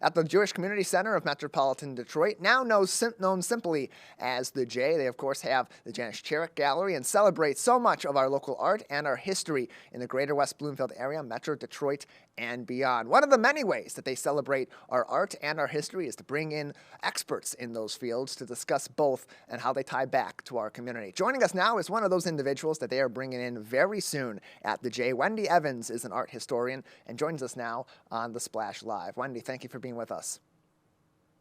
at the Jewish Community Center of Metropolitan Detroit, now known simply as the J. They, of course, have the Janis Cherrick Gallery and celebrate so much of our local art and our history in the greater West Bloomfield area, Metro Detroit, and beyond. One of the many ways that they celebrate our art and our history is to bring in experts in those fields to discuss both and how they tie back to our community. Joining us now is one of those individuals that they are bringing in very soon at the J. Wendy Evans is an art historian and joins us now on the Splash Live. Wendy, thank you for being with us.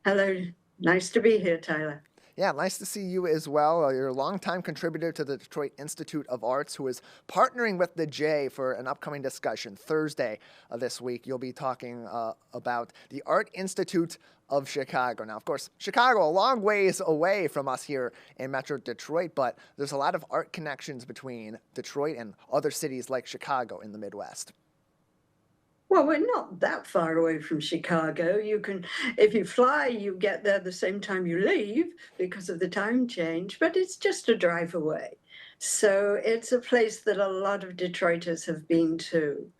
Hello. Nice to be here, Tyler. Yeah, nice to see you as well. You're a longtime contributor to the Detroit Institute of Arts, who is partnering with the J for an upcoming discussion Thursday this week. You'll be talking about the Art Institute of Chicago. Now, of course, Chicago, a long ways away from us here in Metro Detroit, but there's a lot of art connections between Detroit and other cities like Chicago in the Midwest. Well, we're not that far away from Chicago. If you fly, you get there the same time you leave because of the time change, but it's just a drive away. So it's a place that a lot of Detroiters have been to.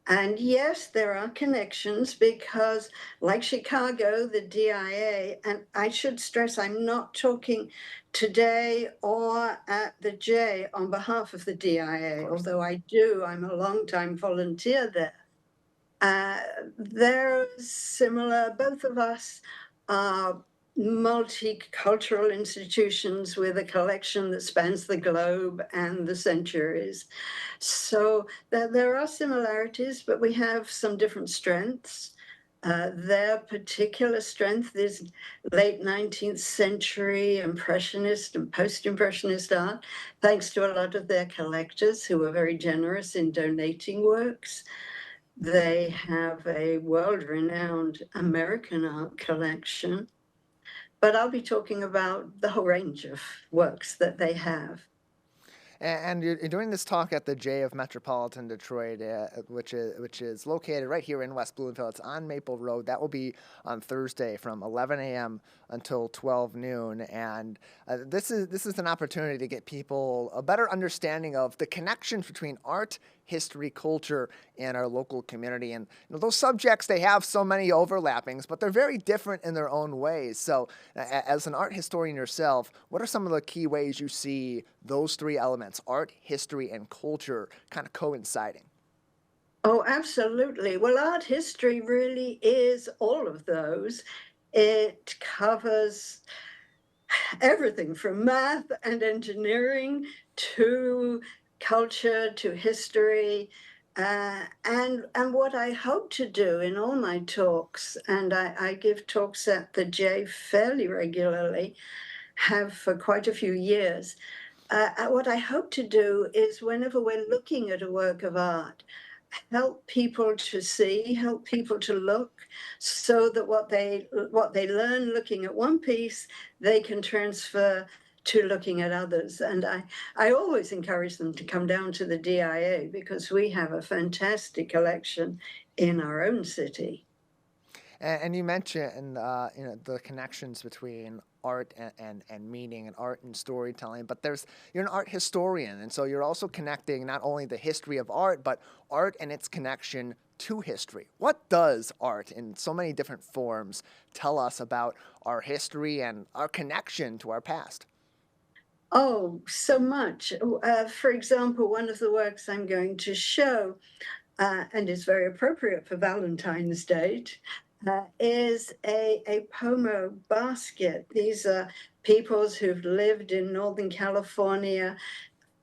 And yes, there are connections because, like Chicago, the DIA, and I should stress I'm not talking today or at the J on behalf of the DIA, although I'm a longtime volunteer there. They're similar. Both of us are multicultural institutions with a collection that spans the globe and the centuries. So there are similarities, but we have some different strengths. Their particular strength is late 19th century Impressionist and post-Impressionist art, thanks to a lot of their collectors who were very generous in donating works. They have a world-renowned American art collection, but I'll be talking about the whole range of works that they have. And you're doing this talk at the J of Metropolitan Detroit, which is located right here in West Bloomfield. It's on Maple Road. That will be on Thursday from 11 a.m. until 12 noon. And this is an opportunity to get people a better understanding of the connections between art, history, culture, and our local community. And those subjects, they have so many overlappings, but they're very different in their own ways. So as an art historian yourself, what are some of the key ways you see those three elements, art, history, and culture, kind of coinciding? Oh, absolutely. Well, art history really is all of those. It covers everything from math and engineering to culture to history. And what I hope to do in all my talks, and I give talks at the J fairly regularly, have for quite a few years. What I hope to do is whenever we're looking at a work of art, help people to see, help people to look, so that what they learn looking at one piece, they can transfer to looking at others. And I always encourage them to come down to the DIA because we have a fantastic collection in our own city. And you mentioned the connections between art and meaning and art and storytelling, but you're an art historian, and so you're also connecting not only the history of art, but art and its connection to history. What does art in so many different forms tell us about our history and our connection to our past? Oh, so much. For example, one of the works I'm going to show, and is very appropriate for Valentine's Day, is a pomo basket. These are peoples who've lived in Northern California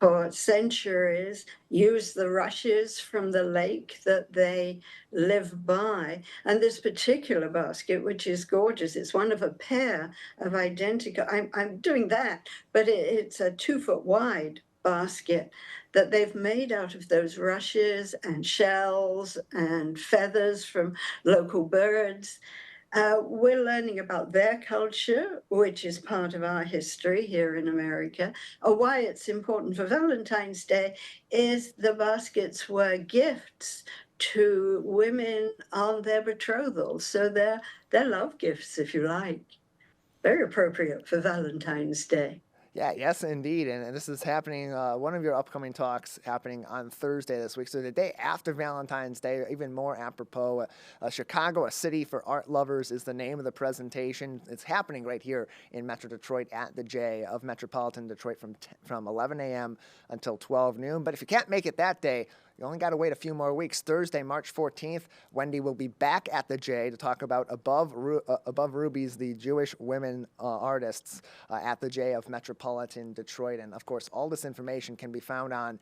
for centuries, use the rushes from the lake that they live by. And this particular basket, which is gorgeous, it's one of a pair of identical, I'm doing that, but it's a 2 foot wide basket that they've made out of those rushes and shells and feathers from local birds. We're learning about their culture, which is part of our history here in America. Why it's important for Valentine's Day is the baskets were gifts to women on their betrothal. So they're love gifts, if you like. Very appropriate for Valentine's Day. Yeah, yes, indeed. And this is happening, one of your upcoming talks happening on Thursday this week. So the day after Valentine's Day, even more apropos, Chicago, a city for art lovers is the name of the presentation. It's happening right here in Metro Detroit at the J of Metropolitan Detroit from 11 a.m. until 12 noon. But if you can't make it that day, you only got to wait a few more weeks. Thursday, March 14th, Wendy will be back at the J to talk about Above Rubies, the Jewish women artists at the J of Metropolitan Detroit. And of course, all this information can be found on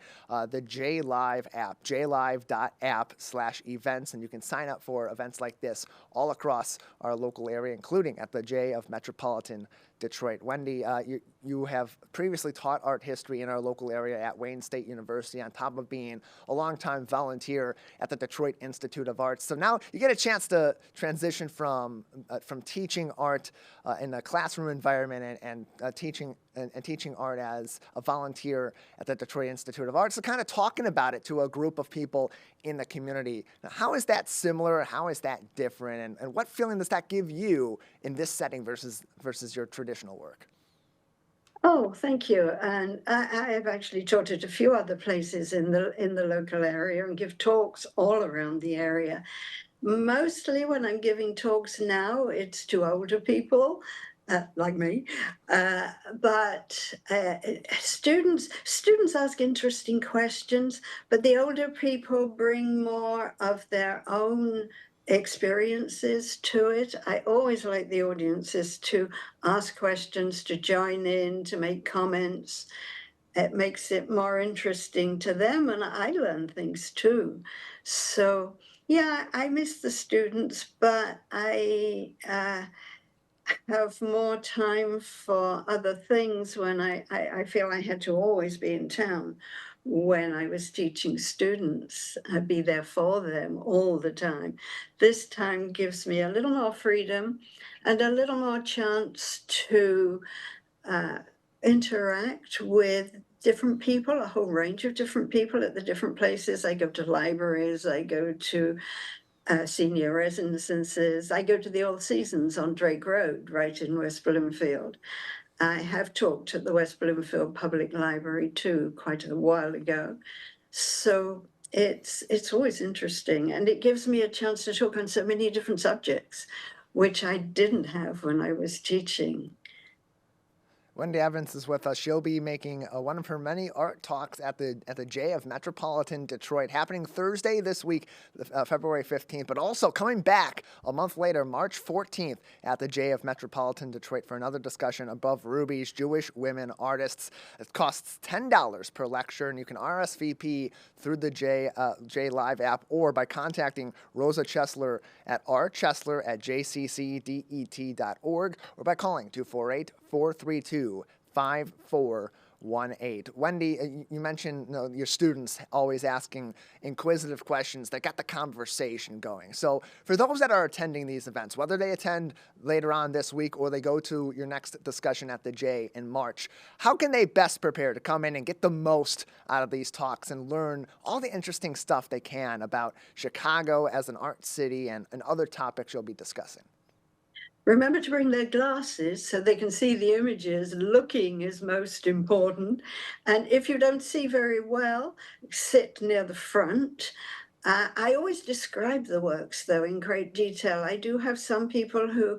the J Live app, jlive.app/events. And you can sign up for events like this all across our local area, including at the J of Metropolitan Detroit. Wendy, you have previously taught art history in our local area at Wayne State University, on top of being a longtime volunteer at the Detroit Institute of Arts. So now you get a chance to transition from teaching art in a classroom environment and teaching art as a volunteer at the Detroit Institute of Arts. So kind of talking about it to a group of people in the community. Now, how is that similar? How is that different? And what feeling does that give you in this setting versus your traditional work? Oh, thank you. And I have actually taught at a few other places in the local area and give talks all around the area. Mostly when I'm giving talks now, it's to older people, like me. But students ask interesting questions, but the older people bring more of their own experiences to it. I always like the audiences to ask questions, to join in, to make comments. It makes it more interesting to them, and I learn things too. So yeah, I miss the students, but I have more time for other things when I feel I had to always be in town when I was teaching students. I'd be there for them all the time. This time gives me a little more freedom and a little more chance to uh, interact with different people, a whole range of different people at the different places. I go to libraries, I go to senior residences. I go to the All Seasons on Drake Road, right in West Bloomfield. I have talked at the West Bloomfield Public Library too, quite a while ago. So it's always interesting, and it gives me a chance to talk on so many different subjects, which I didn't have when I was teaching. Wendy Evans is with us. She'll be making one of her many art talks at the J of Metropolitan Detroit, happening Thursday this week, February 15th, but also coming back a month later, March 14th, at the J of Metropolitan Detroit for another discussion Above Rubies, Jewish women artists. It costs $10 per lecture, and you can RSVP through the J Live app or by contacting Rosa Chesler at rchesler@jccdet.org or by calling 248-432-5418. Wendy, you mentioned your students always asking inquisitive questions that got the conversation going. So for those that are attending these events, whether they attend later on this week or they go to your next discussion at the J in March, how can they best prepare to come in and get the most out of these talks and learn all the interesting stuff they can about Chicago as an art city and other topics you'll be discussing? Remember to bring their glasses so they can see the images. Looking is most important. And if you don't see very well, sit near the front. I always describe the works, though, in great detail. I do have some people who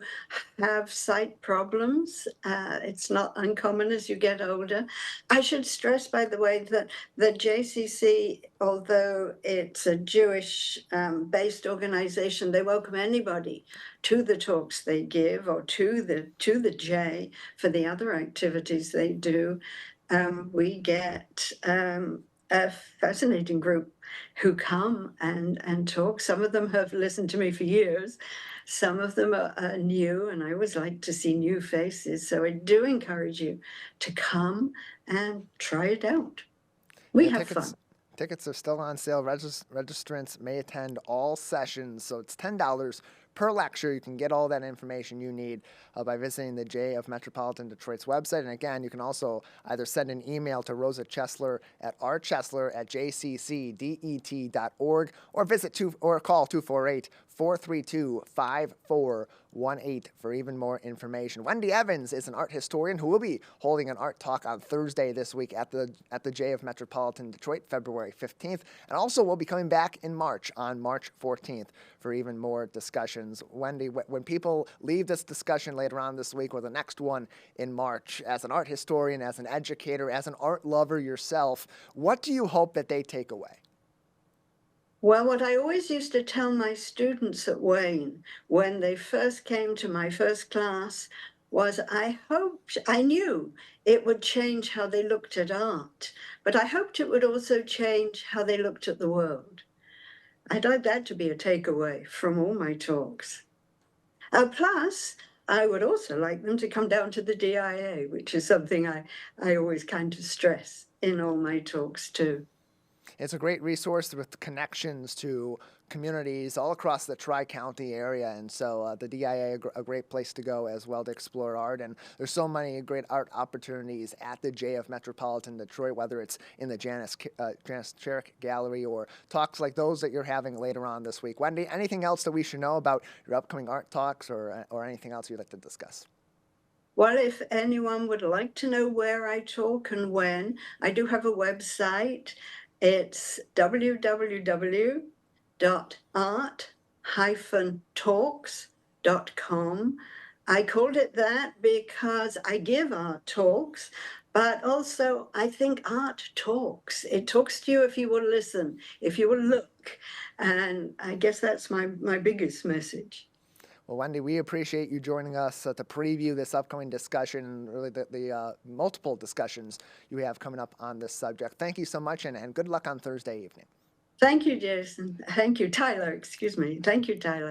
have sight problems. It's not uncommon as you get older. I should stress, by the way, that the JCC, although it's a Jewish based organization, they welcome anybody to the talks they give or to the J for the other activities they do. We get a fascinating group who come and talk. Some of them have listened to me for years. Some of them are new, and I always like to see new faces. So I do encourage you to come and try it out. We Yeah, have fun. tickets are still on sale. Registrants may attend all sessions, so it's $10 per lecture. You can get all that information you need by visiting the J of Metropolitan Detroit's website. And again, you can also either send an email to Rosa Chesler at rchesler@jccdet.org or call 248 432-5418 for even more information. Wendy Evans is an art historian who will be holding an art talk on Thursday this week at the J of Metropolitan Detroit, February 15th, and also will be coming back in March on March 14th for even more discussions. Wendy, when people leave this discussion later on this week or the next one in March, as an art historian, as an educator, as an art lover yourself, what do you hope that they take away? Well, what I always used to tell my students at Wayne when they first came to my first class was I knew it would change how they looked at art, but I hoped it would also change how they looked at the world. I'd like that to be a takeaway from all my talks. Plus, I would also like them to come down to the DIA, which is something I always kind of stress in all my talks too. It's a great resource with connections to communities all across the Tri-County area, and so the DIA a great place to go as well to explore art. And there's so many great art opportunities at the J of Metropolitan Detroit, whether it's in the Janice Cherrick Gallery or talks like those that you're having later on this week. Wendy, anything else that we should know about your upcoming art talks or anything else you'd like to discuss? Well, if anyone would like to know where I talk and when, I do have a website. It's www.art-talks.com. I called it that because I give art talks, but also I think art talks. It talks to you if you will listen, if you will look. And I guess that's my biggest message. Well, Wendy, we appreciate you joining us to preview this upcoming discussion and really the multiple discussions you have coming up on this subject. Thank you so much, and good luck on Thursday evening. Thank you, Jason. Thank you, Tyler. Excuse me. Thank you, Tyler.